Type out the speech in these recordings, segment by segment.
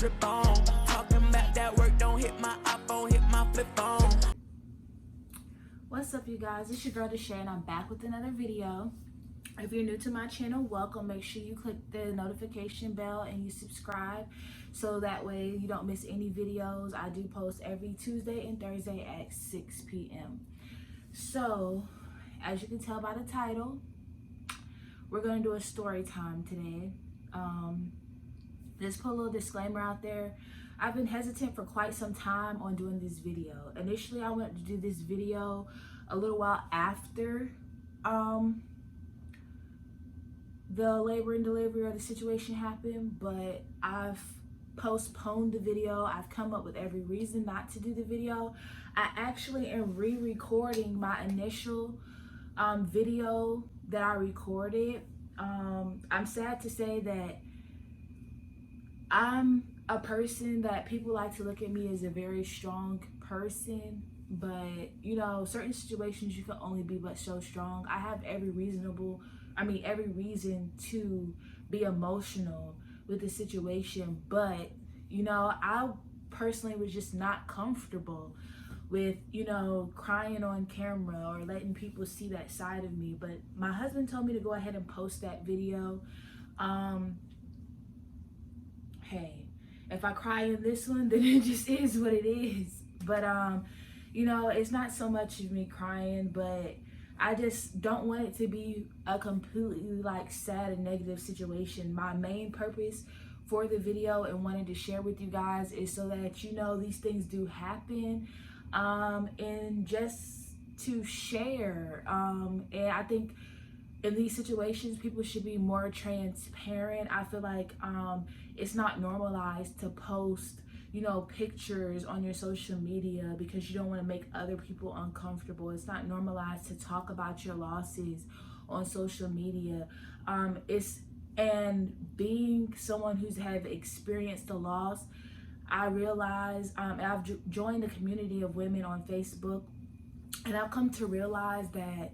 drip on. Talking about that work, don't hit my iPhone, hit my flip phone. What's up, you guys? It's your girl Deshay, and I'm back with another video. If you're new to my channel, welcome. Make sure you click the notification bell and you subscribe so that way you don't miss any videos. I do post every Tuesday and Thursday at 6 p.m. So, as you can tell by the title, we're going to do a story time today. Just put a little disclaimer out there. I've been hesitant for quite some time on doing this video. Initially, I wanted to do this video a little while after the labor and delivery or the situation happened, but I've postponed the video. I've come up with every reason not to do the video. I actually am re-recording my initial video that I recorded. I'm sad to say that I'm a person that people like to look at me as a very strong person, but you know, certain situations you can only be but so strong. I have every reason to be emotional with the situation, but you know, I personally was just not comfortable with, you know, crying on camera or letting people see that side of me. But my husband told me to go ahead and post that video. Hey, if I cry in this one, then it just is what it is. But you know, it's not so much of me crying, but I just don't want it to be a completely like sad and negative situation. My main purpose for the video and wanting to share with you guys is so that you know these things do happen, and just to share. And I think in these situations, people should be more transparent. I feel like it's not normalized to post, you know, pictures on your social media because you don't want to make other people uncomfortable. It's not normalized to talk about your losses on social media. And being someone who's have experienced the loss, I realize, I've joined the community of women on Facebook, and I've come to realize that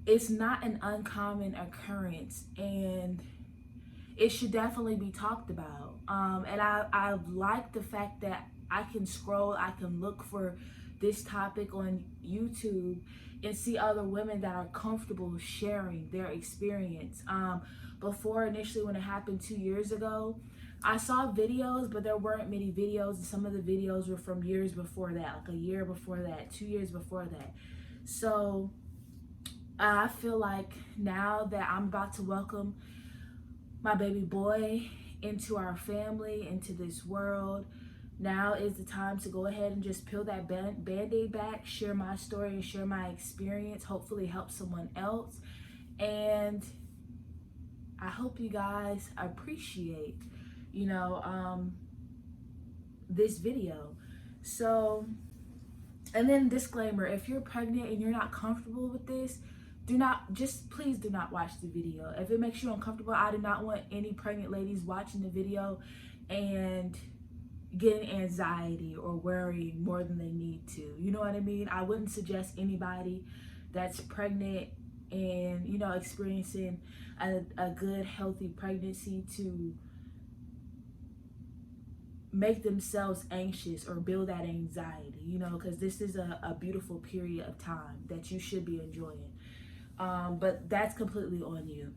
it's not an uncommon occurrence, and it should definitely be talked about. And I like the fact that I can scroll, I can look for this topic on YouTube and see other women that are comfortable sharing their experience. Before, initially, when it happened 2 years ago, I saw videos, but there weren't many videos, and some of the videos were from years before that, like a year before that, 2 years before that. So I feel like now that I'm about to welcome my baby boy into our family, into this world, now is the time to go ahead and just peel that band-aid back, share my story and share my experience, hopefully help someone else. And I hope you guys appreciate, you know, this video. So, and then disclaimer, if you're pregnant and you're not comfortable with this, please do not watch the video. If it makes you uncomfortable, I do not want any pregnant ladies watching the video and getting anxiety or worrying more than they need to. You know what I mean? I wouldn't suggest anybody that's pregnant and, you know, experiencing a good, healthy pregnancy to make themselves anxious or build that anxiety, you know, because this is a beautiful period of time that you should be enjoying. But that's completely on you.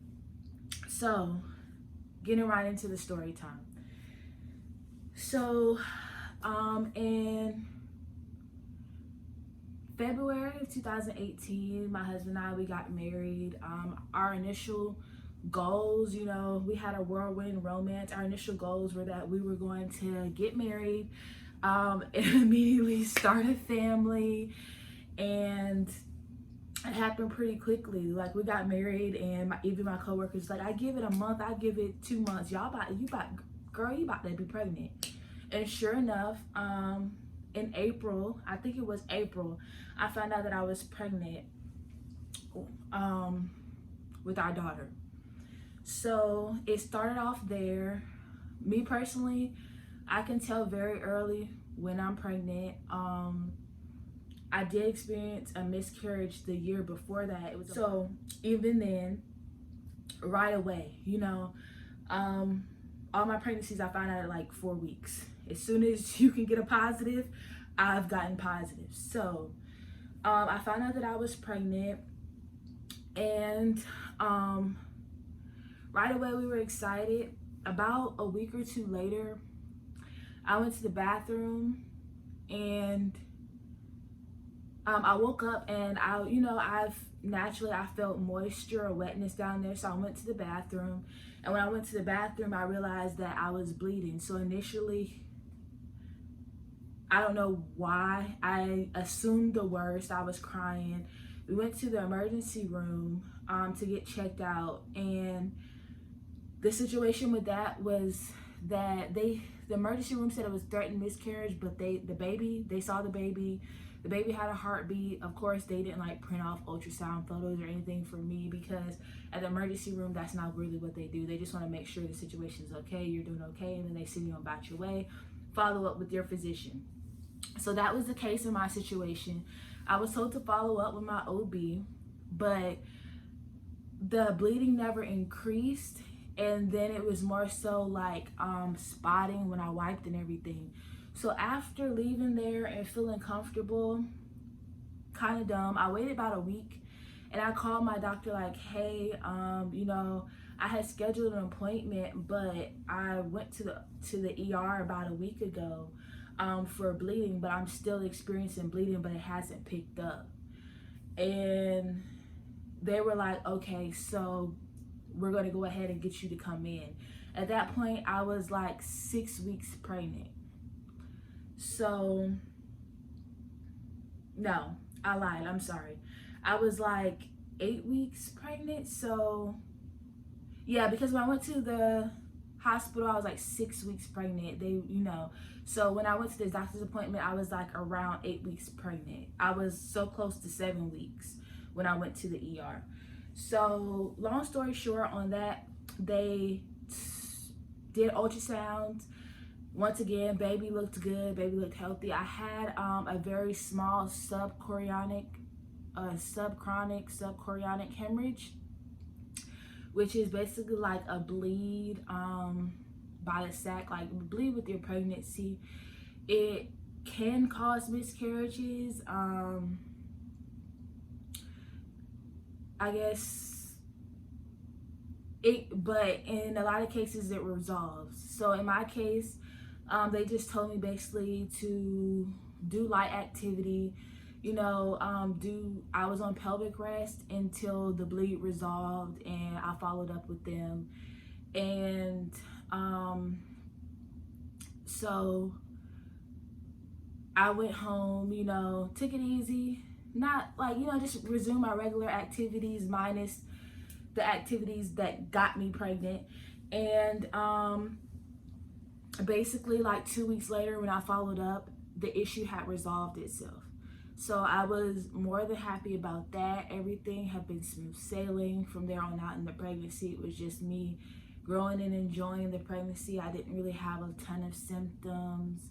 So, getting right into the story time. So, in February of 2018, my husband and I, we got married. Our initial goals, you know, we had a whirlwind romance. Our initial goals were that we were going to get married, and immediately start a family, and it happened pretty quickly. Like, we got married, and even my coworkers like, I give it a month, I give it 2 months. You about to be pregnant. And sure enough, in April, I think it was April, I found out that I was pregnant with our daughter. So it started off there. Me personally, I can tell very early when I'm pregnant. I did experience a miscarriage the year before that. So even then, right away, you know, all my pregnancies, I found out at like 4 weeks. As soon as you can get a positive, I've gotten positive. So I found out that I was pregnant, and right away we were excited. About a week or two later, I went to the bathroom, and I woke up, and I felt moisture or wetness down there. So I went to the bathroom, and when I went to the bathroom, I realized that I was bleeding. So initially, I don't know why, I assumed the worst. I was crying. We went to the emergency room to get checked out, and the situation with that was that the emergency room said it was threatened miscarriage, but they saw the baby. The baby had a heartbeat. Of course, they didn't like print off ultrasound photos or anything for me, because at the emergency room, that's not really what they do. They just want to make sure the situation's okay, you're doing okay, and then they send you on about your way, follow up with your physician. So that was the case in my situation. I was told to follow up with my OB, but the bleeding never increased, and then it was more so like spotting when I wiped and everything. So after leaving there and feeling comfortable, kind of dumb, I waited about a week, and I called my doctor like, hey, I had scheduled an appointment, but I went to the ER about a week ago for bleeding, but I'm still experiencing bleeding, but it hasn't picked up. And they were like, okay, so we're going to go ahead and get you to come in. At that point, I was like 6 weeks pregnant. So, no, I lied. I'm sorry. I was like 8 weeks pregnant. So, yeah, because when I went to the hospital, I was like 6 weeks pregnant. So when I went to the doctor's appointment, I was like around 8 weeks pregnant. I was so close to 7 weeks when I went to the ER. So long story short on that, they did ultrasounds. Once again, baby looked good, baby looked healthy. I had a very small subchorionic hemorrhage, which is basically like a bleed by the sac, like bleed with your pregnancy. It can cause miscarriages. I guess but in a lot of cases it resolves. So in my case, they just told me basically to do light activity, I was on pelvic rest until the bleed resolved, and I followed up with them. And so I went home, took it easy, not like, just resume my regular activities minus the activities that got me pregnant. And basically like 2 weeks later when I followed up, the issue had resolved itself. So I was more than happy about that. Everything had been smooth sailing from there on out in the pregnancy. It was just me growing and enjoying the pregnancy. I didn't really have a ton of symptoms.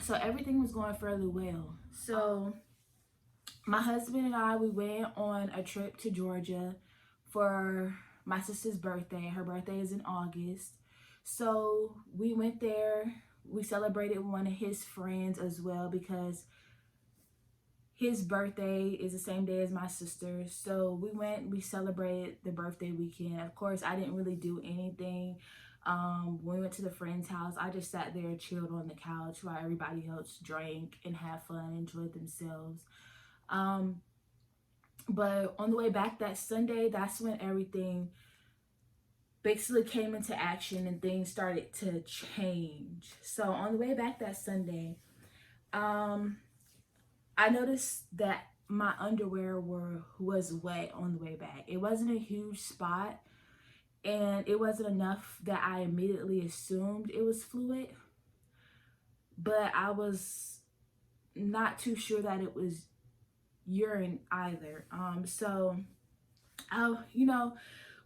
So everything was going fairly well. So my husband and I, we went on a trip to Georgia for my sister's birthday. Her birthday is in August. So we went there. We celebrated one of his friends as well, because his birthday is the same day as my sister's. So we celebrated the birthday weekend. Of course, I didn't really do anything. When we went to the friend's house, I just sat there and chilled on the couch while everybody else drank and had fun, enjoyed themselves. But on the way back that Sunday, that's when everything basically came into action and things started to change. So on the way back that Sunday, I noticed that my underwear was wet on the way back. It wasn't a huge spot, and it wasn't enough that I immediately assumed it was fluid, but I was not too sure that it was urine either. So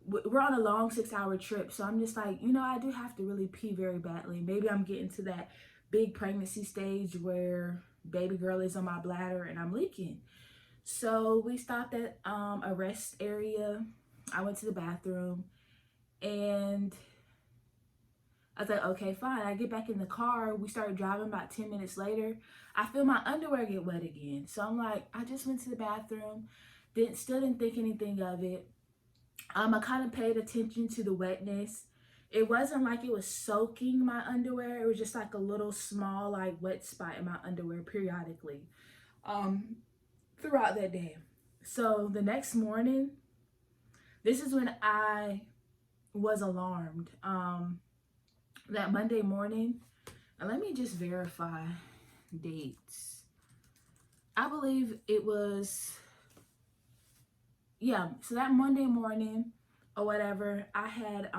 we're on a long 6-hour trip, so I'm just like, I do have to really pee very badly. Maybe I'm getting to that big pregnancy stage where baby girl is on my bladder and I'm leaking. So we stopped at a rest area. I went to the bathroom, And I was like, okay, fine. I get back in the car. We started driving. About 10 minutes later, I feel my underwear get wet again. So I'm like, I just went to the bathroom. Still didn't think anything of it. I kind of paid attention to the wetness. It wasn't like it was soaking my underwear. It was just like a little small, like, wet spot in my underwear periodically throughout that day. So the next morning, this is when I was alarmed. That Monday morning, and let me just verify dates. I believe it was, yeah, so that Monday morning or whatever, I had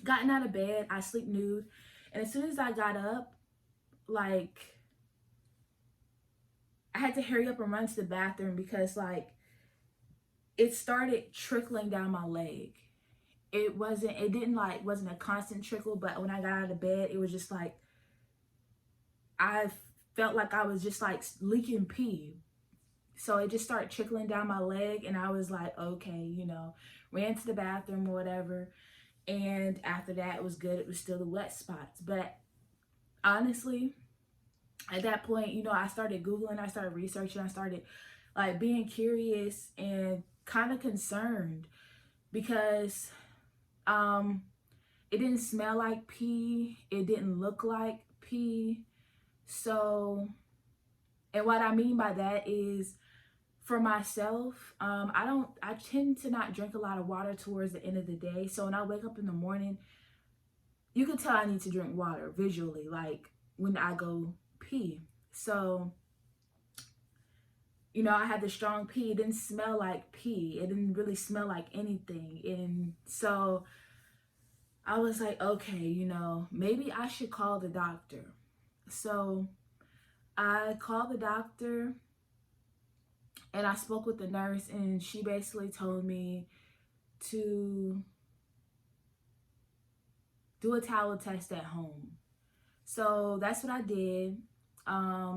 gotten out of bed. I sleep nude, and as soon as I got up, like, I had to hurry up and run to the bathroom because, like, it started trickling down my leg. It wasn't a constant trickle, but when I got out of bed, it was just like, I felt like I was just like leaking pee. So it just started trickling down my leg, and I was like, okay, ran to the bathroom or whatever. And after that, it was good. It was still the wet spots. But honestly, at that point, I started Googling, I started researching, I started like being curious and kind of concerned because it didn't smell like pee. It didn't look like pee. So, and what I mean by that is, for myself, I tend to not drink a lot of water towards the end of the day. So when I wake up in the morning, you can tell I need to drink water visually, like when I go pee. So, I had the strong pee. It didn't smell like pee. It didn't really smell like anything. And so I was like, okay, maybe I should call the doctor. So I called the doctor and I spoke with the nurse, and she basically told me to do a towel test at home. So that's what I did.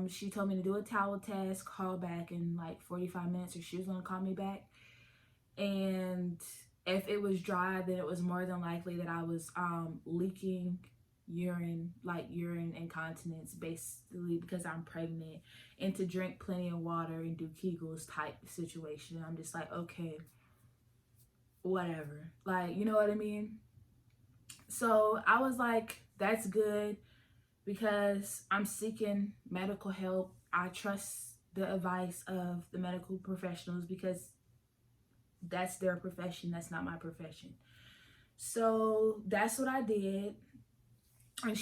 She told me to do a towel test, call back in like 45 minutes, or she was going to call me back. And if it was dry, then it was more than likely that I was leaking urine, like urine incontinence, basically because I'm pregnant, and to drink plenty of water and do Kegels type situation. I'm just like, okay, whatever. Like, you know what I mean? So I was like, that's good, because I'm seeking medical help. I trust the advice of the medical professionals because that's their profession. That's not my profession. So that's what I did. And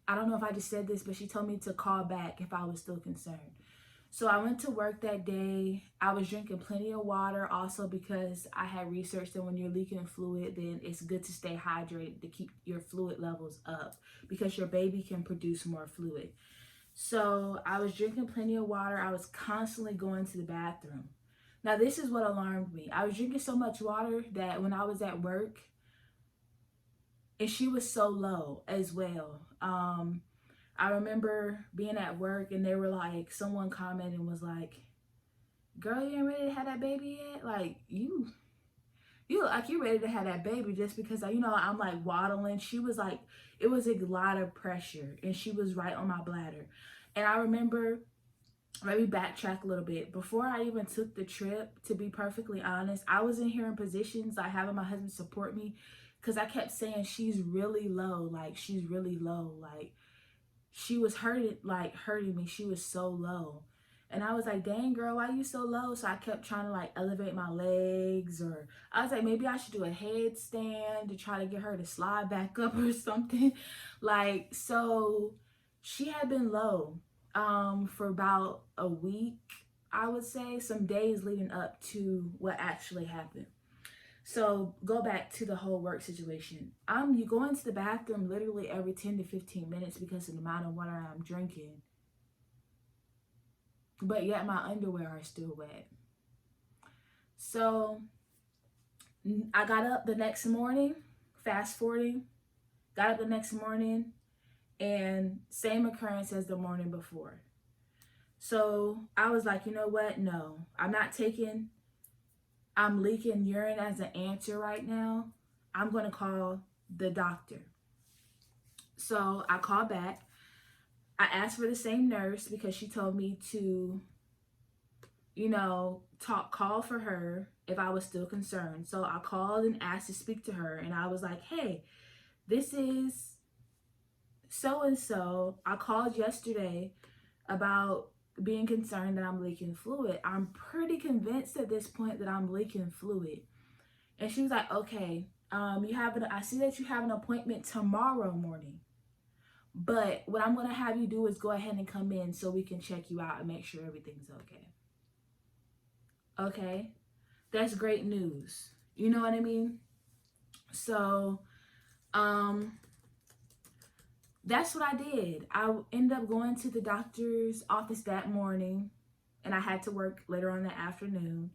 I don't know if I just said this, but she told me to call back if I was still concerned. So I went to work that day. I was drinking plenty of water also because I had researched that when you're leaking fluid, then it's good to stay hydrated to keep your fluid levels up because your baby can produce more fluid. So I was drinking plenty of water. I was constantly going to the bathroom. Now, this is what alarmed me. I was drinking so much water that when I was at work, and she was so low as well. I remember being at work and they were like, someone commented and was like, girl, you ain't ready to have that baby yet? Like, you look like you're ready to have that baby just because, I'm like waddling. She was like, it was a lot of pressure and she was right on my bladder. And I remember, let me backtrack a little bit. Before I even took the trip, to be perfectly honest, I was in here in positions like having my husband support me because I kept saying, she's really low. Like, she's really low. Like, she was hurting me. She was so low. And I was like, dang, girl, why you so low? So I kept trying to like elevate my legs, or I was like, maybe I should do a headstand to try to get her to slide back up or something. Like, so she had been low for about a week, I would say, some days leading up to what actually happened. So go back to the whole work situation. You go into the bathroom literally every 10 to 15 minutes because of the amount of water I'm drinking. But yet my underwear are still wet. So I got up the next morning, fast forwarding, got up the next morning, and same occurrence as the morning before. So I was like, you know what? No, I'm leaking urine as an answer right now. I'm going to call the doctor. So I called back. I asked for the same nurse because she told me to, call for her if I was still concerned. So I called and asked to speak to her, and I was like, hey, this is so and so. I called yesterday about being concerned that I'm leaking fluid. I'm pretty convinced at this point that I'm leaking fluid. And she was like, okay, I see that you have an appointment tomorrow morning. But what I'm going to have you do is go ahead and come in so we can check you out and make sure everything's okay. Okay? That's great news. You know what I mean? So, that's what I did. I ended up going to the doctor's office that morning, and I had to work later on that afternoon.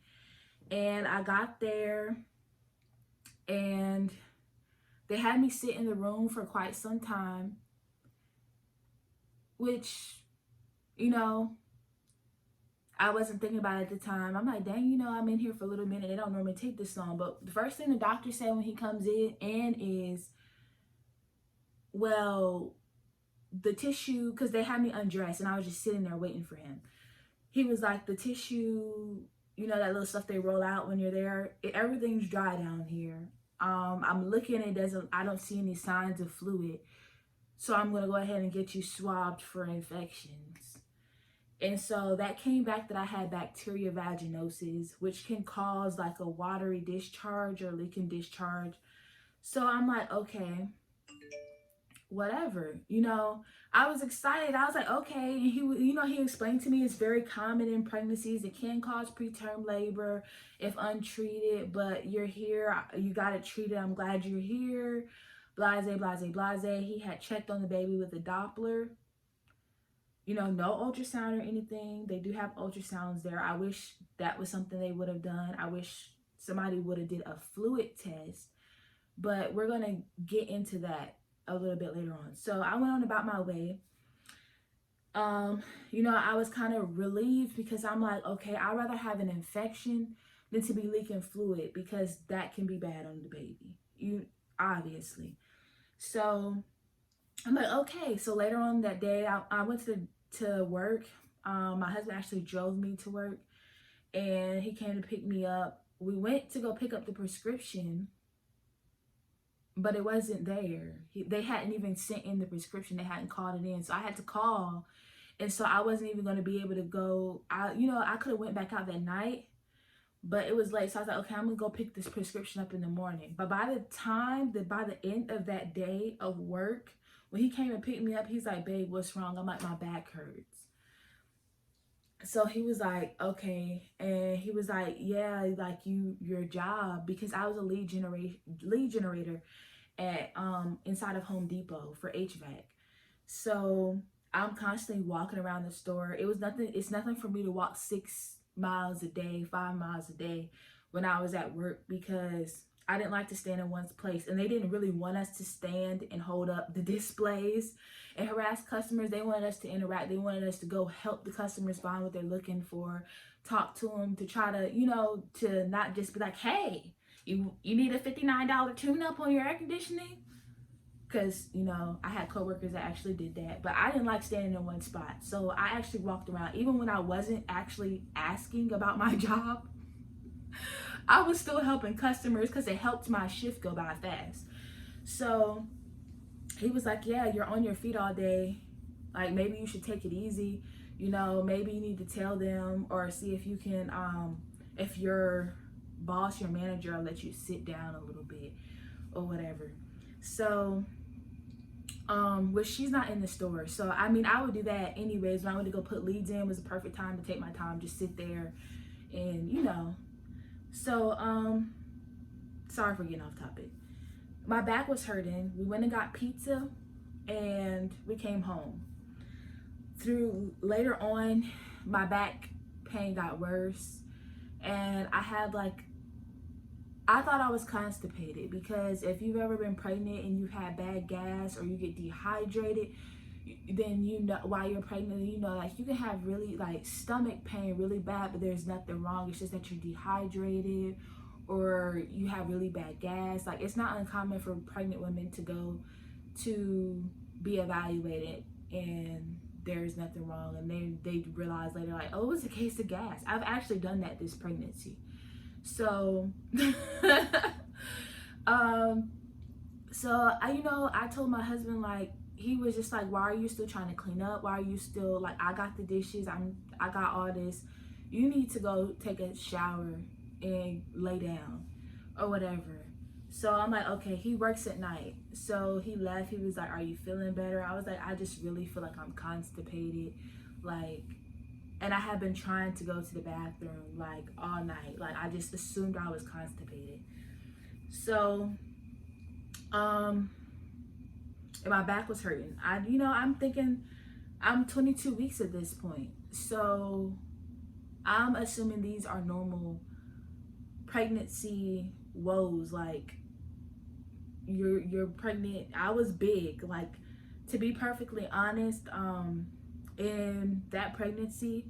And I got there, and they had me sit in the room for quite some time, which, I wasn't thinking about it at the time. I'm like, dang, I'm in here for a little minute. They don't normally take this long. But the first thing the doctor said when he comes in is, well, the tissue, because they had me undressed and I was just sitting there waiting for him. He was like, the tissue, that little stuff they roll out when you're there, everything's dry down here. I'm looking, I don't see any signs of fluid. So I'm going to go ahead and get you swabbed for infections. And so that came back that I had bacteria vaginosis, which can cause like a watery discharge or leaking discharge. So I'm like, okay, whatever. I was excited. I was like, okay. And he explained to me it's very common in pregnancies. It can cause preterm labor if untreated, but you're here. You got it treated. I'm glad you're here. Blase, blase, blase. He had checked on the baby with a Doppler. No ultrasound or anything. They do have ultrasounds there. I wish that was something they would have done. I wish somebody would have did a fluid test, but we're going to get into that a little bit later on. So I went on about my way. I was kind of relieved because I'm like, okay, I'd rather have an infection than to be leaking fluid because that can be bad on the baby. Obviously. So I'm like, okay. So later on that day, I went to work. My husband actually drove me to work and he came to pick me up. We went to go pick up the prescription, but it wasn't there. They hadn't even sent in the prescription. They hadn't called it in. So I had to call. And so I wasn't even going to be able to go. I could have went back out that night, but it was late. So I was like, okay, I'm going to go pick this prescription up in the morning. But by the end of that day of work, when he came and picked me up, he's like, babe, what's wrong? I'm like, my back hurts. So he was like, okay. And he was like, yeah, like your job, because I was a lead generator at inside of Home Depot for HVAC. So I'm constantly walking around the store. It's nothing for me to walk 6 miles a day, 5 miles a day when I was at work, because I didn't like to stand in one place, and they didn't really want us to stand and hold up the displays and harass customers. They wanted us to interact. They wanted us to go help the customers find what they're looking for, talk to them, to try to, to not just be like, hey, you need a $59 tune-up on your air conditioning? Because, I had coworkers that actually did that, but I didn't like standing in one spot. So I actually walked around, even when I wasn't actually asking about my job. I was still helping customers because it helped my shift go by fast. So he was like, yeah, you're on your feet all day. Like, maybe you should take it easy. Maybe you need to tell them or see if you can, if your boss, your manager will let you sit down a little bit or whatever. So, well, she's not in the store. So, I would do that anyways. When I went to go put leads in, it was the perfect time to take my time, just sit there and, So, sorry for getting off topic. My back was hurting. We went and got pizza and we came home. Later on, my back pain got worse, and I thought I was constipated, because if you've ever been pregnant and you've had bad gas or you get dehydrated, then while you're pregnant, like you can have really like stomach pain really bad, but there's nothing wrong. It's just that you're dehydrated or you have really bad gas. Like, it's not uncommon for pregnant women to go to be evaluated and there's nothing wrong, and they realize later, like, oh, it was a case of gas. I've actually done that this pregnancy. So I told my husband, like, he was just like, why are you still trying to clean up? Why are you still, like, I got the dishes, I got all this, you need to go take a shower and lay down or whatever. So I'm like, okay. He works at night, so he left. He was like, are you feeling better? I was like, I just really feel like I'm constipated, like, and I have been trying to go to the bathroom like all night. Like, I just assumed I was constipated. So and my back was hurting. I'm thinking I'm 22 weeks at this point, so I'm assuming these are normal pregnancy woes. Like, you're pregnant. I was big, like, to be perfectly honest. In that pregnancy,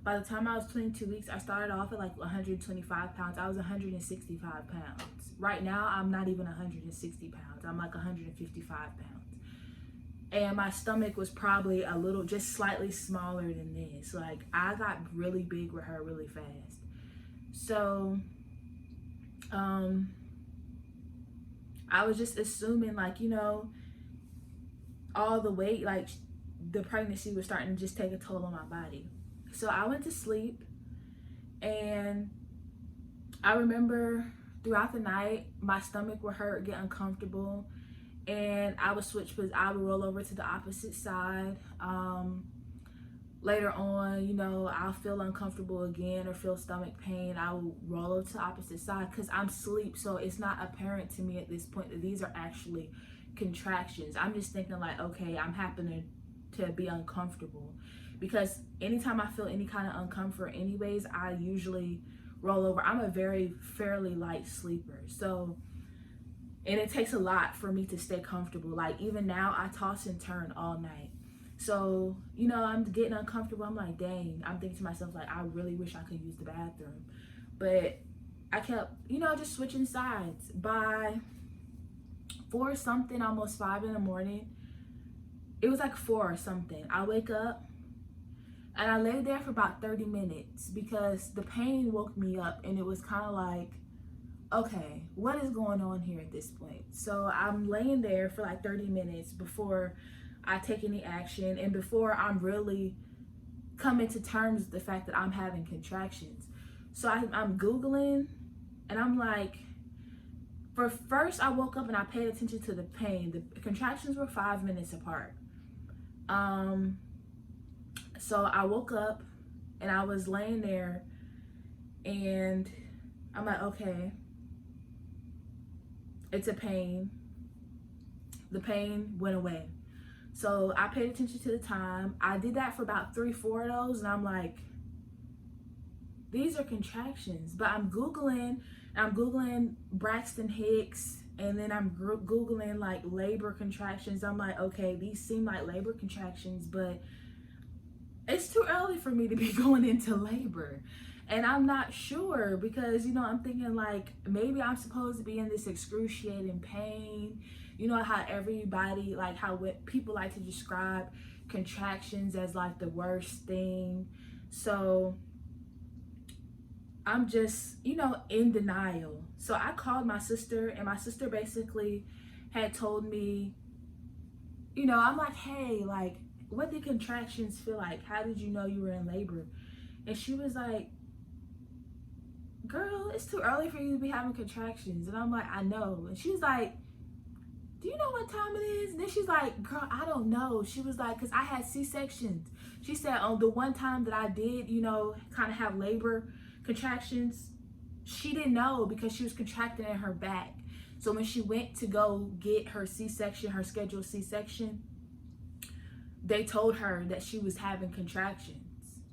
by the time I was 22 weeks, I started off at like 125 pounds. I was 165 pounds. Right now, I'm not even 160 pounds. I'm like 155 pounds. And my stomach was probably just slightly smaller than this. Like, I got really big with her really fast. So I was just assuming, like, all the weight, like, the pregnancy was starting to just take a toll on my body. So I went to sleep, and I remember throughout the night, my stomach would hurt, get uncomfortable, and I would switch, because I would roll over to the opposite side. Later on, I'll feel uncomfortable again or feel stomach pain. I will roll over to the opposite side because I'm asleep. So it's not apparent to me at this point that these are actually contractions. I'm just thinking, like, okay, I'm happening to be uncomfortable, because anytime I feel any kind of uncomfort anyways, I usually roll over. I'm a fairly light sleeper. So, and it takes a lot for me to stay comfortable. Like, even now, I toss and turn all night. So, I'm getting uncomfortable. I'm like, dang, I'm thinking to myself, like, I really wish I could use the bathroom. But I kept, just switching sides. By 4 something, almost 5 in the morning, it was like 4 or something, I wake up and I lay there for about 30 minutes because the pain woke me up, and it was kind of like, okay, what is going on here at this point? So I'm laying there for like 30 minutes before I take any action, and before I'm really coming to terms with the fact that I'm having contractions. So I'm Googling, and I'm like, first I woke up and I paid attention to the pain. The contractions were 5 minutes apart. So I woke up and I was laying there, and I'm like, okay, it's a pain. The pain went away. So I paid attention to the time. I did that for about 3-4 of those, and I'm like, these are contractions. But I'm Googling Braxton Hicks, and then I'm Googling like labor contractions. I'm like, okay, these seem like labor contractions, but it's too early for me to be going into labor. And I'm not sure, because, I'm thinking, like, maybe I'm supposed to be in this excruciating pain. How everybody, like, how people like to describe contractions as like the worst thing. So I'm just, in denial. So I called my sister, and my sister basically had told me, I'm like, hey, like, what did contractions feel like? How did you know you were in labor? And she was like, girl, it's too early for you to be having contractions. And I'm like, I know. And she was like, do you know what time it is? And then she's like, girl, I don't know. She was like, because I had C-sections. She said, the one time that I did, kind of have labor contractions, she didn't know because she was contracting in her back. So when she went to go get her C-section, her scheduled C-section, they told her that she was having contractions.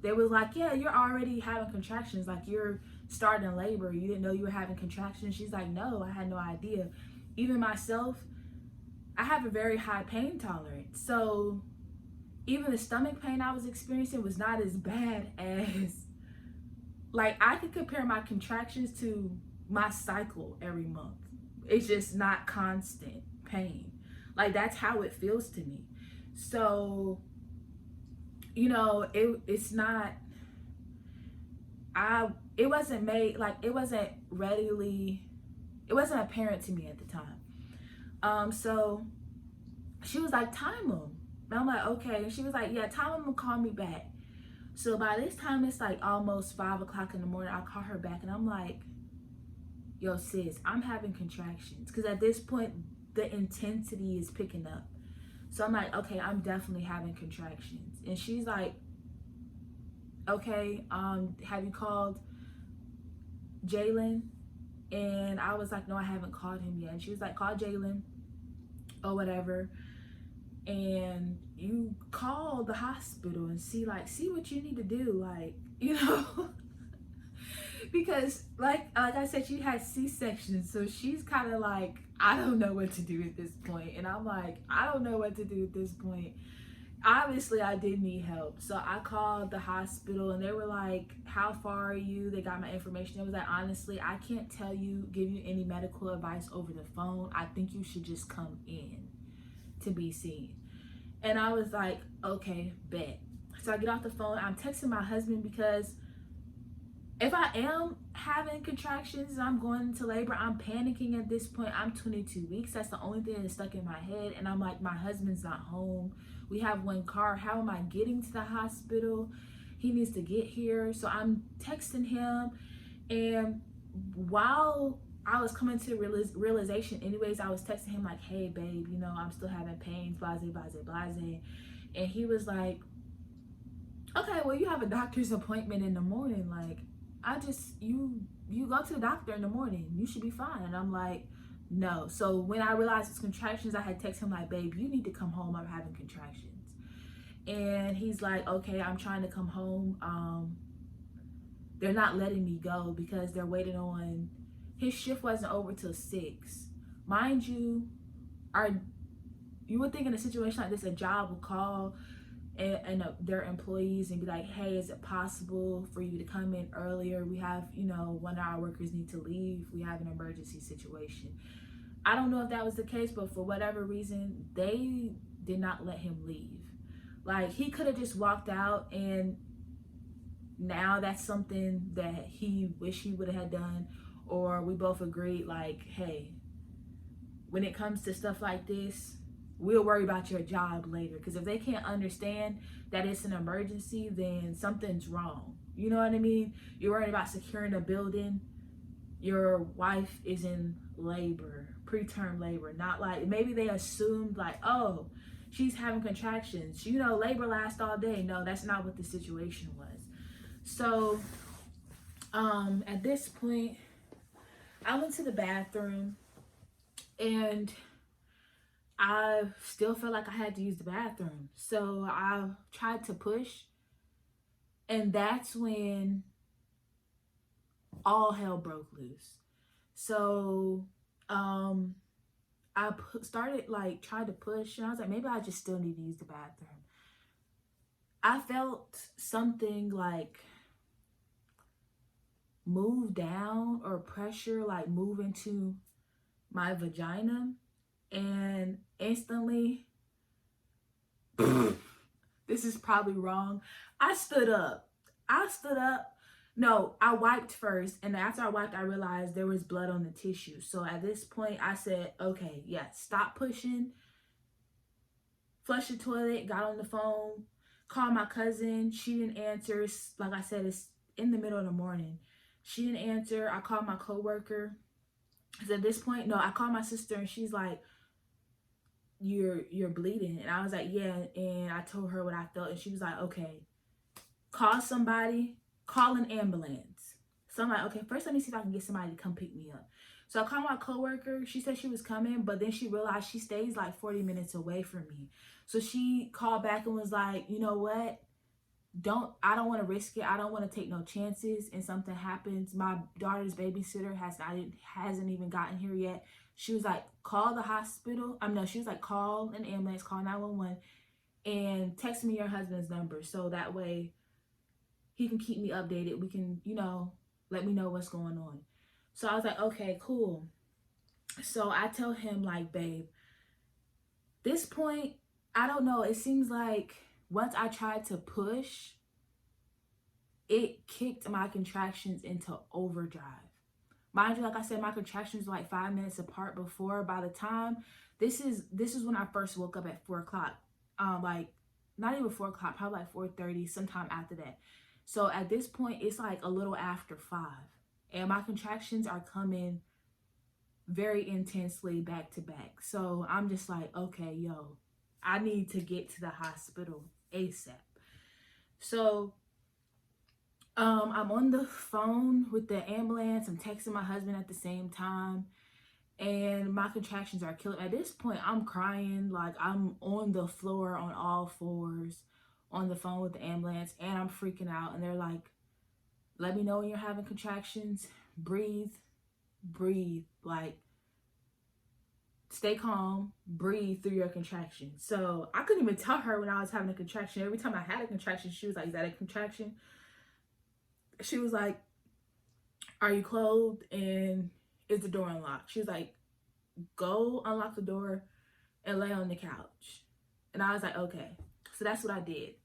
They was like, yeah, you're already having contractions. Like, you're starting labor. You didn't know you were having contractions? She's like, no, I had no idea. Even myself, I have a very high pain tolerance. So even the stomach pain I was experiencing was not as bad as, like, I could compare my contractions to my cycle every month. It's just not constant pain. Like, that's how it feels to me. So, you know, it's not, it wasn't made, like, it wasn't apparent to me at the time. So she was like, time him. And I'm like, okay. And she was like, yeah, time him and call me back. So by this time, it's like almost 5 o'clock in the morning. I call her back and I'm like, yo, sis, I'm having contractions. Because at this point, the intensity is picking up. So I'm like, okay, I'm definitely having contractions. And she's like, okay, have you called Jalen? And I was like, no, I haven't called him yet. And she was like, call Jalen or whatever. And you call the hospital and see what you need to do. Like, you know, because like I said, she had C-section. So she's kind of like, I don't know what to do at this point. And I'm like, I don't know what to do at this point. Obviously I did need help. So I called the hospital and they were like, how far are you? They got my information. It was like, honestly, I can't give you any medical advice over the phone. I think you should just come in to be seen. And I was like, okay, bet. So I get off the phone. I'm texting my husband because if I am having contractions and I'm going into labor, I'm panicking at this point. I'm 22 weeks. That's the only thing that's stuck in my head. And I'm like, my husband's not home. We have one car. How am I getting to the hospital? He needs to get here. So I'm texting him. And while I was coming to realization anyways, I was texting him like, hey, babe, you know, I'm still having pains, blase, blase, blase. And he was like, okay, well, you have a doctor's appointment in the morning. Like, you go to the doctor in the morning. You should be fine. And I'm like, no. So when I realized it's contractions, I had texted him like, babe, you need to come home. I'm having contractions. And he's like, okay, I'm trying to come home. They're not letting me go because they're waiting on, his shift wasn't over till 6. Mind you, you would think in a situation like this, a job will call and their employees and be like, hey, is it possible for you to come in earlier? We have, you know, one of our workers need to leave. We have an emergency situation. I don't know if that was the case, but for whatever reason, they did not let him leave. Like, he could have just walked out, and now that's something that he wish he would have done, or we both agreed like, hey, when it comes to stuff like this, we'll worry about your job later. Because if they can't understand that it's an emergency, then something's wrong. You know what I mean? You're worried about securing a building. Your wife is in labor, preterm labor. Not like, maybe they assumed like, oh, she's having contractions. You know, labor lasts all day. No, that's not what the situation was. So at this point, I went to the bathroom and I still felt like I had to use the bathroom. So I tried to push, and that's when all hell broke loose. So I started like trying to push, and I was like, maybe I just still need to use the bathroom. I felt something like move down, or pressure like move into my vagina, and instantly, this is probably wrong, I stood up. No, I wiped first, and after I wiped, I realized there was blood on the tissue. So at this point, I said, okay, yeah, stop pushing, flush the toilet, got on the phone, called my cousin. She didn't answer. Like I said, it's in the middle of the morning. She didn't answer. I called my coworker. Because at this point, no, I called my sister, and she's like, you're bleeding. And I was like, yeah. And I told her what I felt, and she was like, okay, call somebody, call an ambulance. So I'm like, okay, first let me see if I can get somebody to come pick me up. So I called my coworker. She said she was coming, but then she realized she stays like 40 minutes away from me. So she called back and was like, you know what? I don't want to risk it. I don't want to take no chances and something happens. My daughter's babysitter hasn't even gotten here yet. She was like, call the hospital. She was like, call an ambulance, call 911, and text me your husband's number. So that way he can keep me updated. We can, you know, let me know what's going on. So I was like, okay, cool. So I tell him, like, babe, this point, I don't know, it seems like once I tried to push, it kicked my contractions into overdrive. Mind you, like I said, my contractions were like 5 minutes apart before. By the time this is when I first woke up at 4 o'clock. Like not even 4 o'clock, probably like 4:30, sometime after that. So at this point, it's like a little after 5. And my contractions are coming very intensely back to back. So I'm just like, okay, yo, I need to get to the hospital ASAP. So I'm on the phone with the ambulance. I'm texting my husband at the same time, and my contractions are killing. At this point, I'm crying, like I'm on the floor on all fours on the phone with the ambulance, and I'm freaking out. And they're like, let me know when you're having contractions. Breathe, breathe. Like, stay calm, breathe through your contractions. So I couldn't even tell her when I was having a contraction. Every time I had a contraction, she was like, is that a contraction? She was like, are you clothed and is the door unlocked? She was like, go unlock the door and lay on the couch. And I was like, okay. So that's what I did.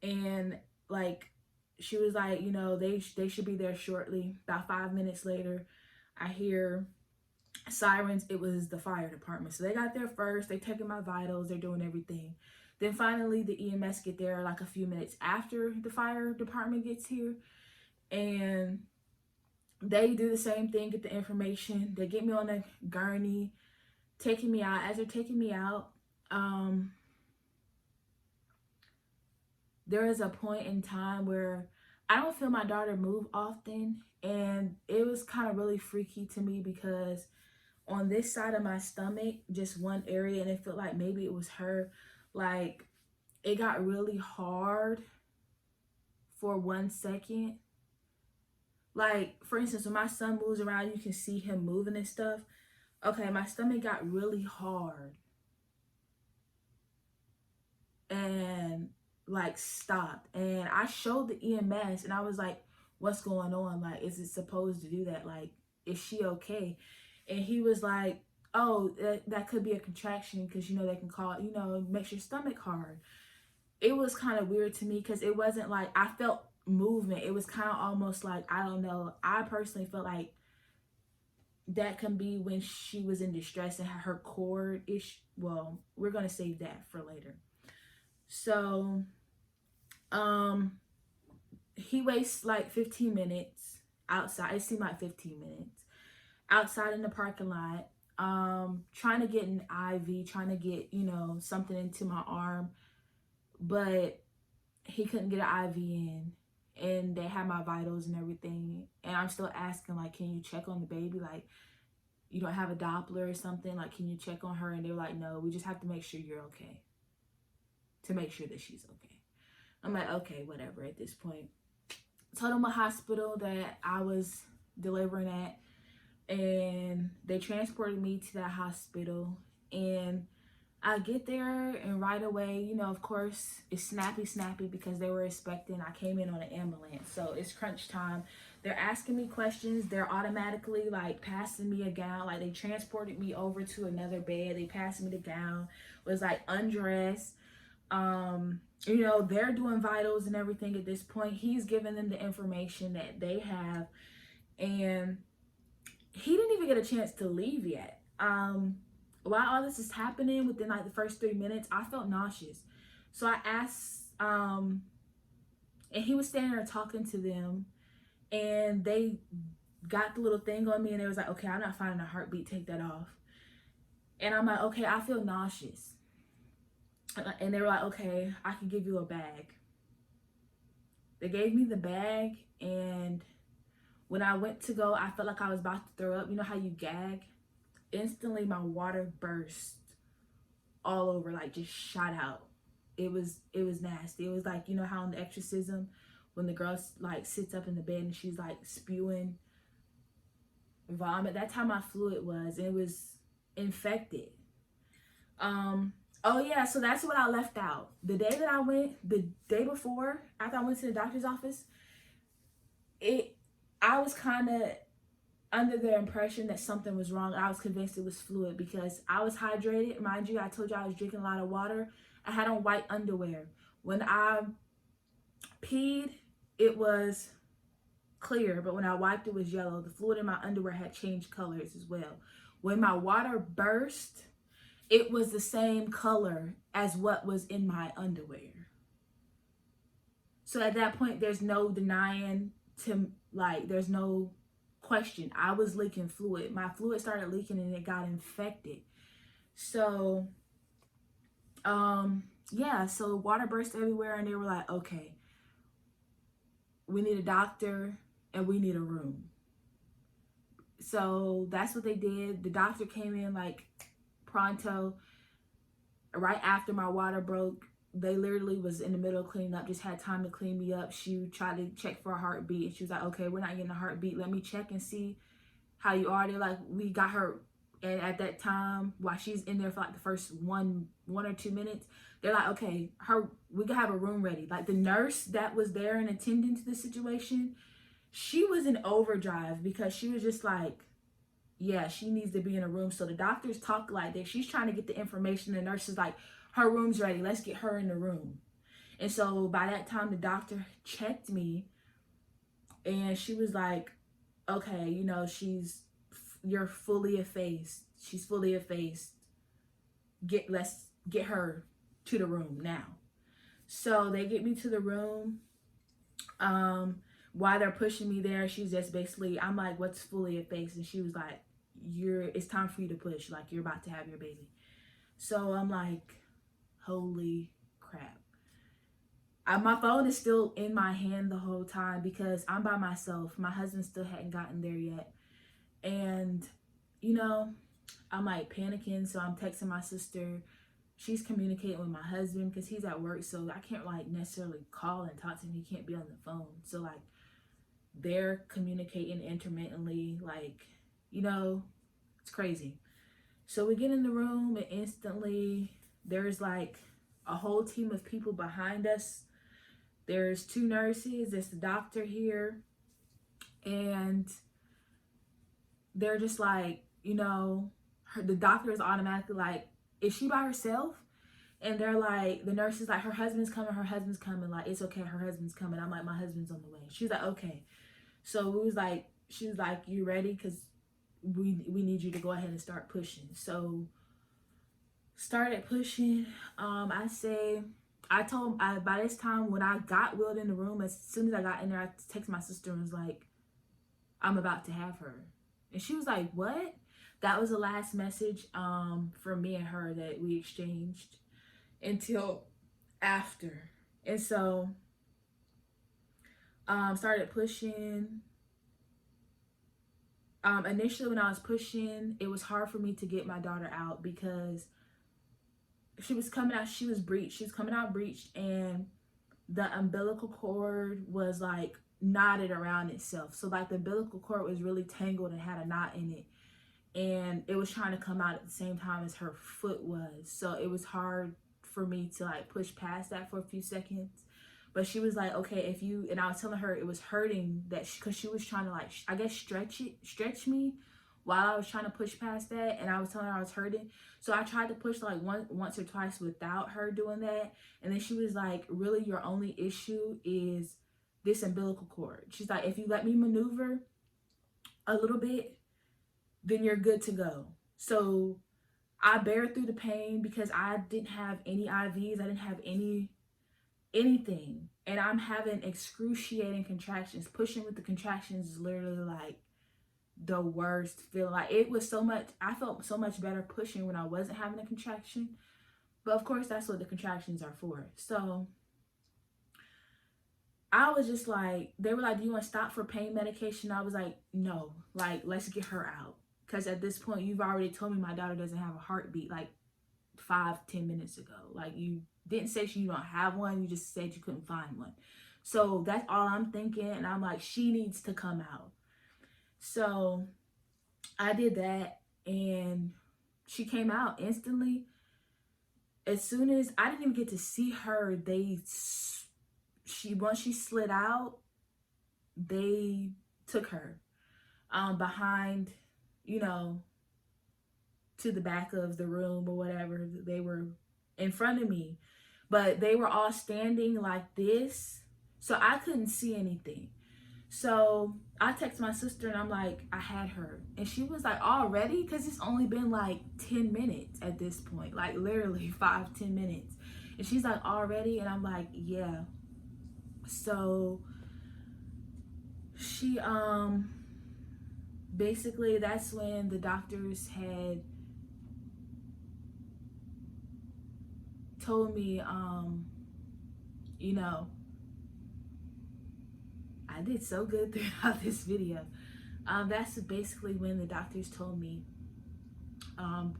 And like, she was like, you know, they should be there shortly. About 5 minutes later, I hear sirens. It was the fire department. So they got there first. They taking my vitals. They're doing everything. Then finally the EMS get there like a few minutes after the fire department gets here. And they do the same thing, get the information. They get me on a gurney, taking me out. As they're taking me out, there is a point in time where I don't feel my daughter move often. And it was kind of really freaky to me because on this side of my stomach, just one area, and it felt like maybe it was her, like it got really hard for 1 second. Like, for instance, when my son moves around, you can see him moving and stuff. Okay, my stomach got really hard. And, like, stopped. And I showed the EMS, and I was like, what's going on? Like, is it supposed to do that? Like, is she okay? And he was like, oh, that could be a contraction because, you know, they can call it, you know, it makes your stomach hard. It was kind of weird to me because it wasn't like I felt movement. It was kind of almost like, I don't know, I personally felt like that can be when she was in distress and her cord ish. Well, we're gonna save that for later. So he waits like 15 minutes outside. It seemed like 15 minutes outside in the parking lot, trying to get an IV, trying to get, you know, something into my arm, but he couldn't get an IV in. And they had my vitals and everything. And I'm still asking, like, can you check on the baby? Like, you don't have a Doppler or something? Like, can you check on her? And they were like, no, we just have to make sure you're okay. To make sure that she's okay. I'm like, okay, whatever at this point. Told them a hospital that I was delivering at. And they transported me to that hospital. And I get there, and right away, you know, of course, it's snappy because they were expecting, I came in on an ambulance. So it's crunch time. They're asking me questions. They're automatically like passing me a gown. Like they transported me over to another bed. They passed me the gown. Was like undressed. You know, they're doing vitals and everything at this point. He's giving them the information that they have. And he didn't even get a chance to leave yet. While all this is happening, within like the first 3 minutes, I felt nauseous. So I asked, and he was standing there talking to them, and they got the little thing on me, and they was like, okay, I'm not finding a heartbeat, take that off. And I'm like, okay, I feel nauseous. And they were like, okay, I can give you a bag. They gave me the bag, and when I went to go, I felt like I was about to throw up. You know how you gag? Instantly my water burst all over, like just shot out. It was nasty. It was like, you know how in The Exorcism when the girl like sits up in the bed and she's like spewing vomit? That's how my fluid was. It was infected. Oh yeah, so that's what I left out. The day that I went, the day before, after I went to the doctor's office, I was kind of under the impression that something was wrong. I was convinced it was fluid because I was hydrated. Mind you, I told you I was drinking a lot of water. I had on white underwear. When I peed, it was clear, but when I wiped, it was yellow. The fluid in my underwear had changed colors as well. When my water burst, it was the same color as what was in my underwear. So at that point, there's no denying there's no question. I was leaking fluid. My fluid started leaking and it got infected. So, yeah, so water burst everywhere and they were like, okay, we need a doctor and we need a room. So that's what they did. The doctor came in like pronto, right after my water broke. They literally was in the middle of cleaning up, just had time to clean me up. She tried to check for a heartbeat and she was like, okay, we're not getting a heartbeat. Let me check and see how you are. They're like, we got her. And at that time, while she's in there for like the first one or 2 minutes, they're like, okay, we can have a room ready. Like the nurse that was there and attending to the situation, she was in overdrive because she was just like, yeah, she needs to be in a room. So the doctors talk like that. She's trying to get the information. The nurse is like, her room's ready. Let's get her in the room. And so by that time, the doctor checked me and she was like, okay, you know, you're fully effaced. She's fully effaced. Let's get her to the room now. So they get me to the room. While they're pushing me there, she's just basically, I'm like, what's fully effaced? And she was like, it's time for you to push. Like, you're about to have your baby. So I'm like, holy crap. My phone is still in my hand the whole time because I'm by myself. My husband still hadn't gotten there yet. And, you know, I'm like panicking. So I'm texting my sister. She's communicating with my husband because he's at work. So I can't like necessarily call and talk to him. He can't be on the phone. So like they're communicating intermittently. Like, you know, it's crazy. So we get in the room and instantly there's like a whole team of people behind us. There's 2 nurses. There's the doctor here. And they're just like, you know, the doctor is automatically like, is she by herself? And they're like, the nurse is like, her husband's coming. Like, it's okay, her husband's coming. I'm like, my husband's on the way. She's like, okay. So she was like, you ready? Because we need you to go ahead and start pushing. So started pushing. By this time when I got wheeled in the room, as soon as I got in there, I texted my sister and was like, I'm about to have her. And she was like, what? That was the last message from me and her that we exchanged until after. And so started pushing. Initially when I was pushing, it was hard for me to get my daughter out because she was coming out, she was breached. She was coming out breached and the umbilical cord was like knotted around itself. So like the umbilical cord was really tangled and had a knot in it. And it was trying to come out at the same time as her foot was. So it was hard for me to like push past that for a few seconds. But she was like, okay, and I was telling her it was hurting because she was trying to like, I guess stretch me while I was trying to push past that. And I was telling her I was hurting. So I tried to push like once or twice without her doing that. And then she was like, really, your only issue is this umbilical cord. She's like, if you let me maneuver a little bit, then you're good to go. So I bear through the pain because I didn't have any IVs. I didn't have anything. And I'm having excruciating contractions. Pushing with the contractions is literally like the worst feeling. Like it was so much, I felt so much better pushing when I wasn't having a contraction. But of course, that's what the contractions are for. So I was just like, they were like, do you want to stop for pain medication? I was like, no, like, let's get her out. Because at this point, you've already told me my daughter doesn't have a heartbeat like 5-10 minutes ago. Like, you didn't say you don't have one. You just said you couldn't find one. So that's all I'm thinking. And I'm like, she needs to come out. So I did that. And she came out instantly. As soon as I didn't even get to see her, once she slid out, they took her. behind, you know, to the back of the room or whatever. They were in front of me, but they were all standing like this, so I couldn't see anything. So I text my sister and I'm like, I had her. And she was like, already? Because it's only been like 10 minutes at this point, like literally 5-10 minutes. And she's like, already? And I'm like, yeah. So she, basically that's when the doctors had told me, you know, I did so good throughout this video. That's basically when the doctors told me,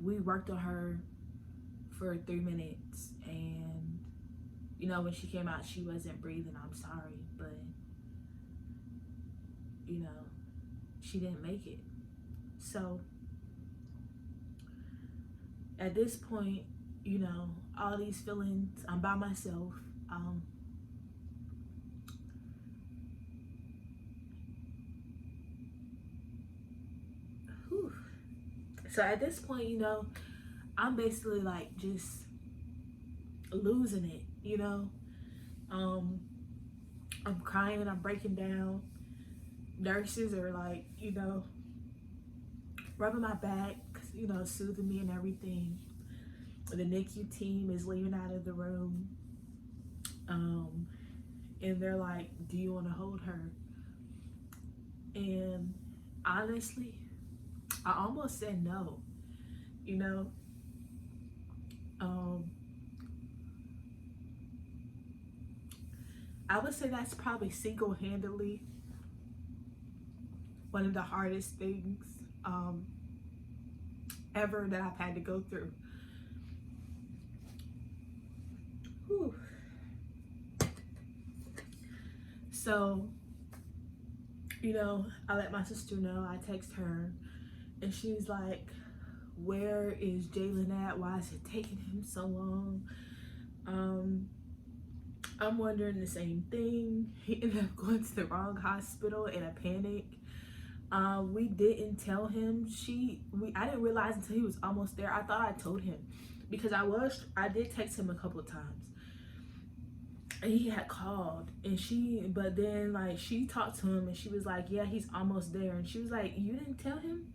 we worked on her for 3 minutes, and you know, when she came out, she wasn't breathing. I'm sorry, but you know, she didn't make it. So at this point, you know, all these feelings, I'm by myself. Whew. So at this point, you know, I'm basically like just losing it, you know. I'm crying, I'm breaking down. Nurses are like, you know, rubbing my back, you know, soothing me and everything. The NICU team is leaving out of the room. And they're like, do you want to hold her? And honestly, I almost said no, you know. I would say that's probably single-handedly one of the hardest things ever that I've had to go through. Whew. So, you know, I let my sister know. I text her, and she's like, where is Jalen at? Why is it taking him so long? I'm wondering the same thing. He ended up going to the wrong hospital in a panic. We didn't tell him. I didn't realize until he was almost there. I thought I told him because I did text him a couple of times. And he had called, and but then like she talked to him and she was like, yeah, he's almost there. And she was like, you didn't tell him?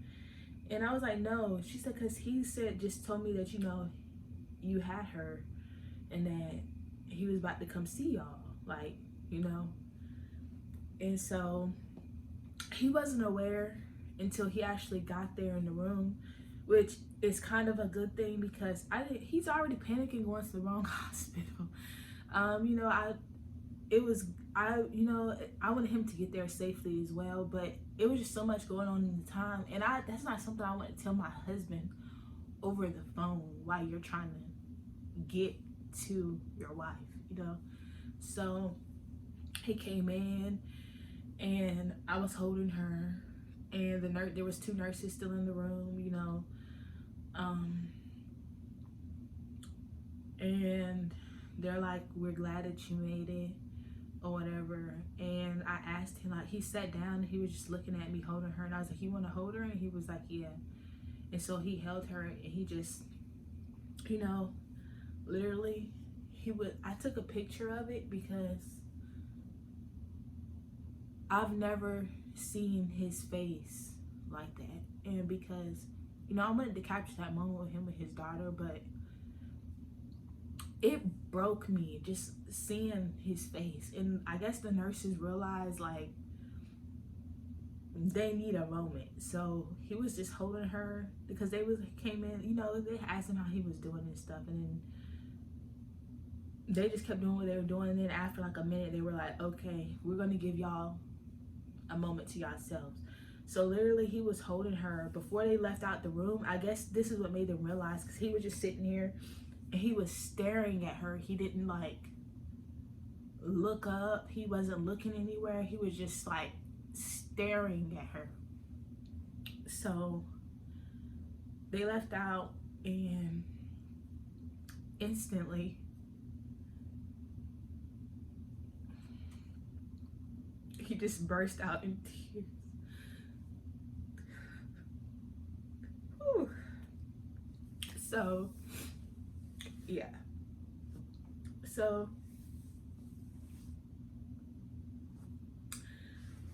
And I was like, no. She said, because he just told me that, you know, you had her and that he was about to come see y'all, like, you know. And so he wasn't aware until he actually got there in the room, which is kind of a good thing because he's already panicking going to the wrong hospital. You know, I wanted him to get there safely as well, but it was just so much going on in the time, and that's not something I want to tell my husband over the phone while you're trying to get to your wife, you know. So he came in and I was holding her, and there was 2 nurses still in the room, you know. And they're like, we're glad that you made it or whatever. And I asked him, like, he sat down and he was just looking at me holding her, and I was like, you want to hold her? And he was like, yeah. And so he held her, and he just, you know, literally I took a picture of it because I've never seen his face like that. And because, you know, I wanted to capture that moment with him and his daughter, but it broke me just seeing his face. And I guess the nurses realized, like, they need a moment. So he was just holding her because came in, you know, they asked him how he was doing and stuff, and then they just kept doing what they were doing. And then after like a minute, they were like, okay, we're gonna give y'all a moment to yourselves. So literally he was holding her before they left out the room. I guess this is what made them realize, because he was just sitting here and he was staring at her. He didn't like look up, he wasn't looking anywhere, he was just like staring at her. So they left out, and instantly he just burst out in tears. So yeah, so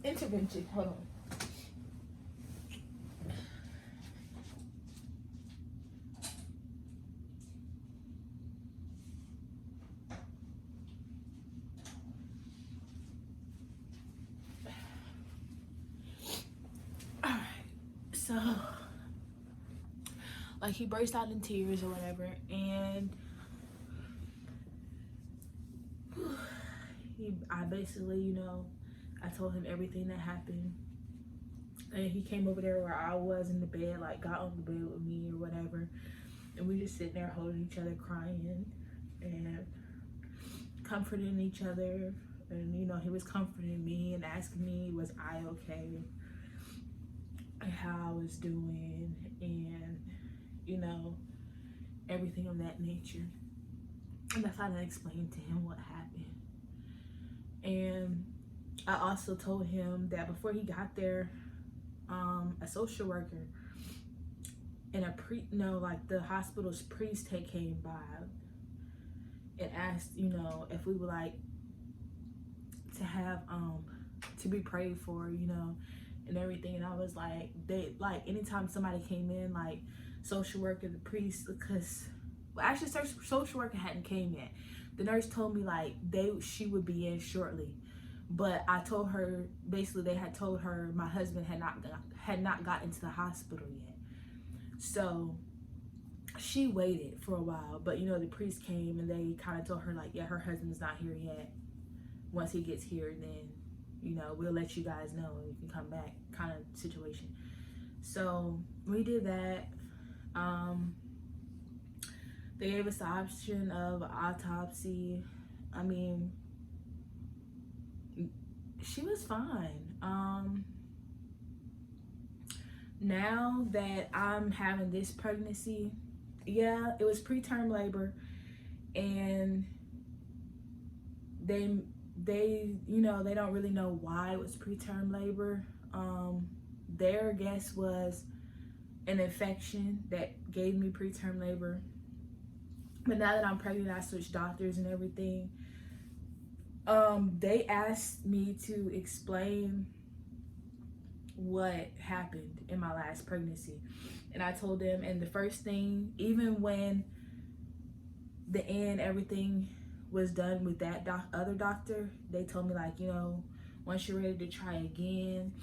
intervention, hold on. All right, so like he burst out in tears or whatever, and I basically, you know, I told him everything that happened, and he came over there where I was in the bed, like got on the bed with me or whatever, and we just sitting there holding each other, crying and comforting each other. And you know, he was comforting me and asking me, was I okay, and how I was doing, and you know, everything of that nature. And that's how I explained to him what happened. And I also told him that before he got there, a social worker and like the hospital's priest had came by and asked, you know, if we would like to have to be prayed for, you know, and everything. And I was like, they like anytime somebody came in, like social worker, the priest, because well, actually social worker hadn't came yet. The nurse told me like she would be in shortly, but I told her basically they had told her my husband had not gotten to the hospital yet, so she waited for a while. But you know, the priest came and they kind of told her like, yeah, her husband's not here yet. Once he gets here, then you know, we'll let you guys know and you can come back, kind of situation. So we did that. They gave us the option of autopsy. I mean, she was fine. Now that I'm having this pregnancy, yeah, it was preterm labor, and they you know, they don't really know why it was preterm labor. Their guess was an infection that gave me preterm labor. But now that I'm pregnant, I switched doctors and everything. They asked me to explain what happened in my last pregnancy, and I told them. And the first thing, even when the end everything was done with that other doctor, they told me like, you know, once you're ready to try again,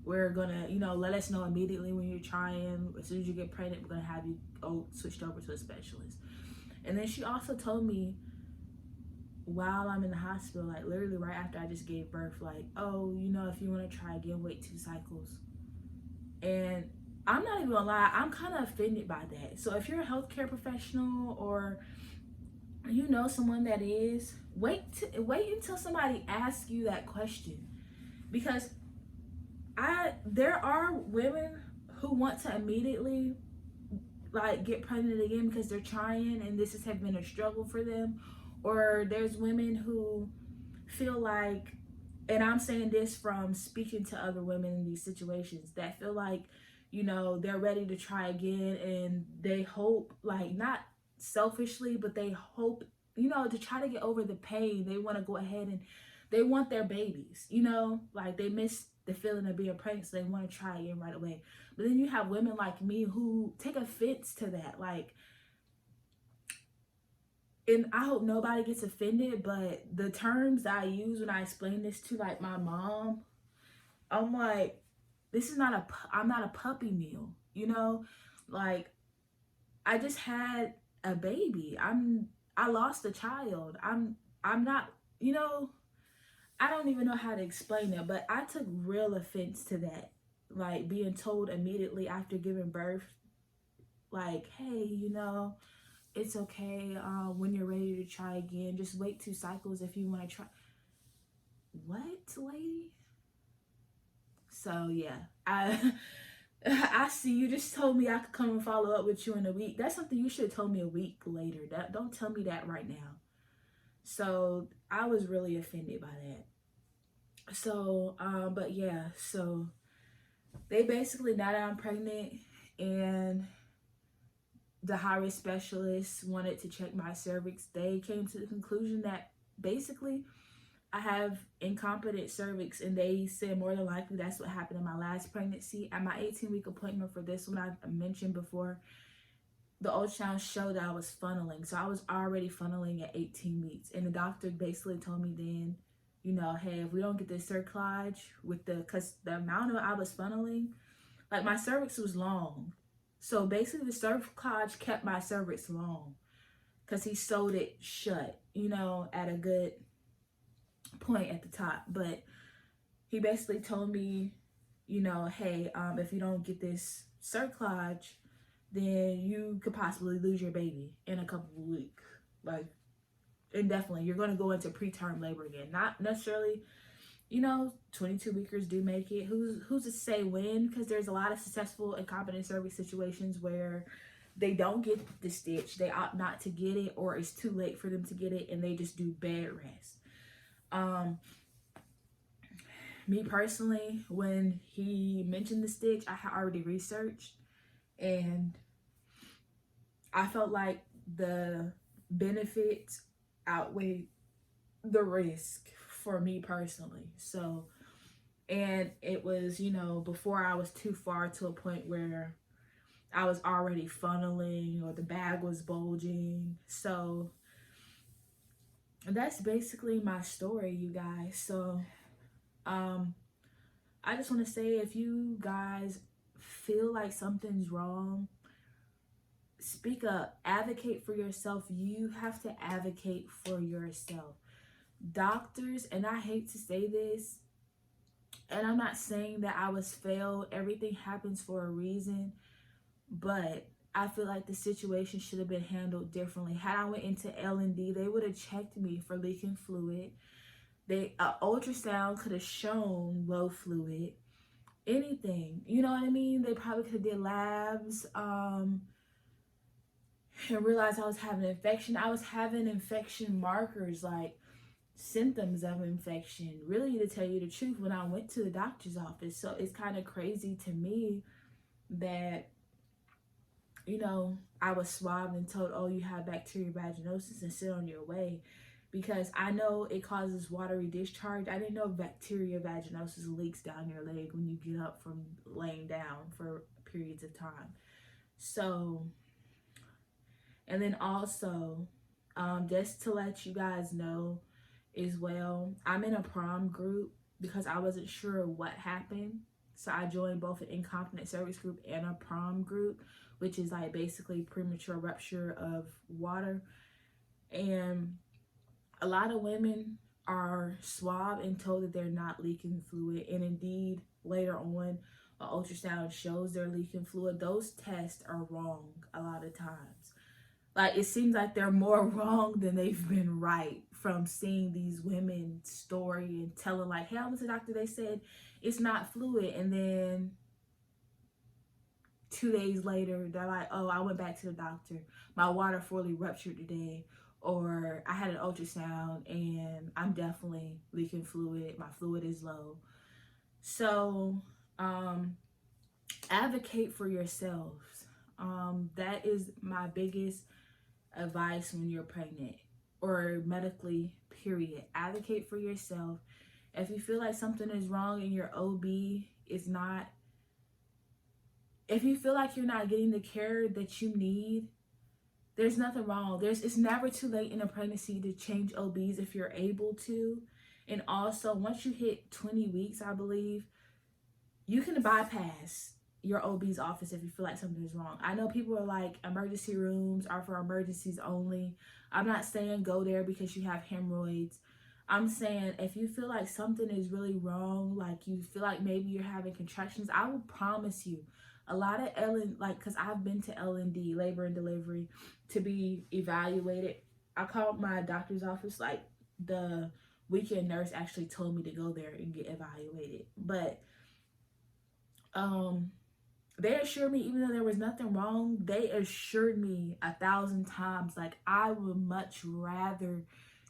we're gonna, you know, let us know immediately when you're trying. As soon as you get pregnant, we're gonna have you switched over to a specialist. And then she also told me while I'm in the hospital, like literally right after I just gave birth, like, oh, you know, if you want to try again, wait 2 cycles. And I'm not even gonna lie, I'm kind of offended by that. So if you're a healthcare professional or you know someone that is, wait until somebody asks you that question. Because there are women who want to immediately like get pregnant again because they're trying and this has been a struggle for them. Or there's women who feel like, and I'm saying this from speaking to other women in these situations, that feel like, you know, they're ready to try again and they hope, like not selfishly, but they hope, you know, to try to get over the pain. They want to go ahead and they want their babies, you know, like they miss the feeling of being pregnant, so they want to try again right away. But then you have women like me who take offense to that, like, and I hope nobody gets offended, but the terms that I use when I explain this to like my mom, I'm like, this is not I'm not a puppy mill, you know? Like, I just had a baby. I lost a child. I'm not, you know, I don't even know how to explain it, but I took real offense to that. Like being told immediately after giving birth, like, hey, you know, it's okay, when you're ready to try again, just wait 2 cycles if you want to try. What, lady? So yeah, I see you just told me I could come and follow up with you in a week. That's something you should have told me a week later. Don't tell me that right now. So I was really offended by that. So but yeah, so They basically, now that I'm pregnant and the high-risk specialist wanted to check my cervix, they came to the conclusion that basically I have incompetent cervix, and they said more than likely that's what happened in my last pregnancy. At my 18-week appointment for this one, I mentioned before, the ultrasound showed that I was funneling. So I was already funneling at 18 weeks. And the doctor basically told me then, you know, hey, if we don't get this cerclage with because the amount of I was funneling, like my cervix was long. So basically the cerclage kept my cervix long because he sewed it shut, you know, at a good point at the top. But he basically told me, you know, hey, if you don't get this cerclage, then you could possibly lose your baby in a couple of weeks. Like, indefinitely, you're going to go into preterm labor again. Not necessarily, you know, 22 weekers do make it. Who's to say when? Because there's a lot of successful incompetent cervix situations where they don't get the stitch, they opt not to get it, or it's too late for them to get it, and they just do bed rest. Me personally, when he mentioned the stitch, I had already researched, and I felt like the benefits outweighed the risk for me personally. So, and it was, you know, before I was too far to a point where I was already funneling or the bag was bulging. So that's basically my story, you guys. So I just want to say, if you guys feel like something's wrong, speak up, advocate for yourself. You have to advocate for yourself. Doctors, and I hate to say this, and I'm not saying that I was failed, everything happens for a reason, but I feel like the situation should have been handled differently. Had I went into L&D, they would have checked me for leaking fluid. Ultrasound could have shown low fluid, anything, you know what I mean? They probably could have did labs, and realized I was having an infection. I was having infection markers, like symptoms of infection, really, to tell you the truth, when I went to the doctor's office. So it's kind of crazy to me that, you know, I was swabbed and told, oh, you have bacterial vaginosis and sit on your way, because I know it causes watery discharge. I didn't know bacterial vaginosis leaks down your leg when you get up from laying down for periods of time. So, and then also, just to let you guys know as well, I'm in a prom group because I wasn't sure what happened. So I joined both an incontinent cervix group and a prom group, which is like basically premature rupture of water. And a lot of women are swabbed and told that they're not leaking fluid. And indeed, later on, an ultrasound shows they're leaking fluid. Those tests are wrong a lot of times. Like, it seems like they're more wrong than they've been right, from seeing these women's story and telling like, hey, I went to the doctor, they said it's not fluid. And then 2 days later, they're like, oh, I went back to the doctor, my water fully ruptured today. Or I had an ultrasound and I'm definitely leaking fluid. My fluid is low. So advocate for yourselves. That is my biggest advice when you're pregnant or medically, period. Advocate for yourself. If you feel like something is wrong and your OB is not, if you feel like you're not getting the care that you need, there's nothing wrong. It's never too late in a pregnancy to change OBs if you're able to. And also, once you hit 20 weeks, I believe, you can bypass your OB's office if you feel like something is wrong. I know people are like, emergency rooms are for emergencies only. I'm not saying go there because you have hemorrhoids. I'm saying if you feel like something is really wrong, like you feel like maybe you're having contractions, I will promise you, a lot of because I've been to L&D, labor and delivery, to be evaluated. I called my doctor's office, like the weekend nurse actually told me to go there and get evaluated. But they assured me, even though there was nothing wrong, they assured me 1,000 times, like, I would much rather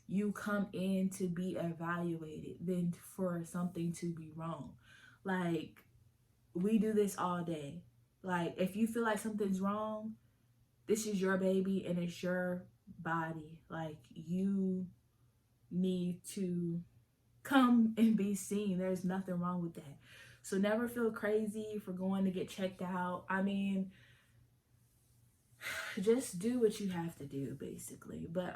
you come in to be evaluated than for something to be wrong. Like, we do this all day. Like, if you feel like something's wrong, this is your baby and it's your body. Like, you need to come and be seen. There's nothing wrong with that. So never feel crazy for going to get checked out. I mean, just do what you have to do, basically. But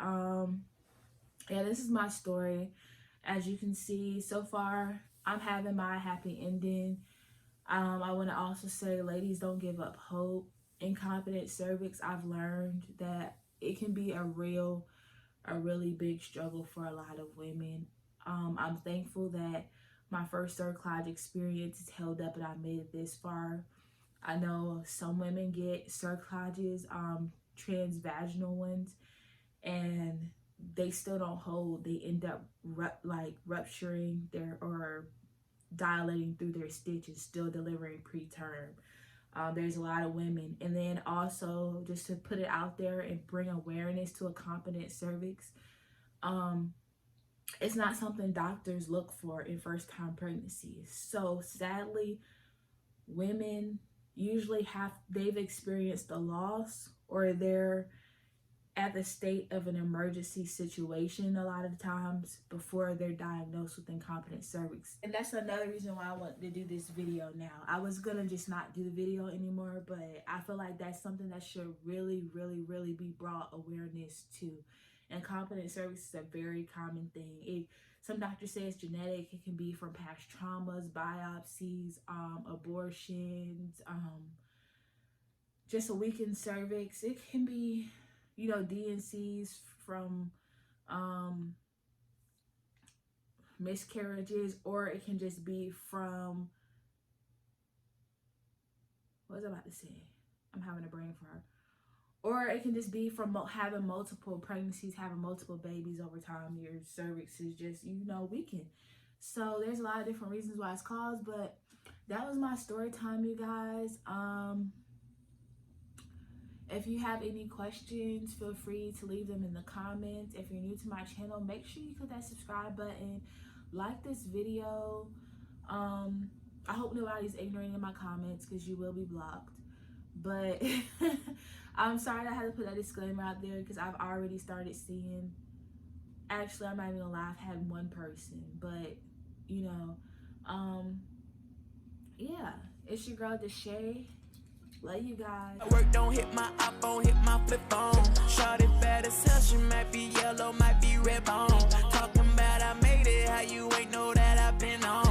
yeah, this is my story. As you can see, so far I'm having my happy ending. I want to also say, ladies, don't give up hope. Incompetent cervix, I've learned that it can be a really big struggle for a lot of women. I'm thankful that my first cerclage experience is held up and I made it this far. I know some women get cerclages, transvaginal ones, and they still don't hold. They end up rupturing or dilating through their stitches, still delivering preterm. There's a lot of women. And then also, just to put it out there and bring awareness to a competent cervix, it's not something doctors look for in first-time pregnancies. So sadly, women usually they've experienced a loss, or they're at the state of an emergency situation a lot of times before they're diagnosed with incompetent cervix. And that's another reason why I want to do this video now. I was gonna just not do the video anymore, but I feel like that's something that should really be brought awareness to. Incompetent cervix is a very common thing. Some doctors say it's genetic. It can be from past traumas, biopsies, abortions, just a weakened cervix. It can be, DNCs from miscarriages, or it can just be from, what was I about to say? I'm having a brain fart. Or it can just be from having multiple pregnancies, having multiple babies over time. Your cervix is just, weakened. So there's a lot of different reasons why it's caused, but that was my story time, you guys. If you have any questions, feel free to leave them in the comments. If you're new to my channel, make sure you click that subscribe button, like this video. I hope nobody's ignoring in my comments, because you will be blocked. But I'm sorry I had to put that disclaimer out there, because I've already started seeing, actually, I'm not even gonna lie, I've had one person, but yeah, it's your girl Deshay. Love you guys. Work don't hit my iPhone, hit my flip phone. Shawty bad as hell, she might be yellow, might be red bone. Talking about I made it, how you ain't know that I've been on.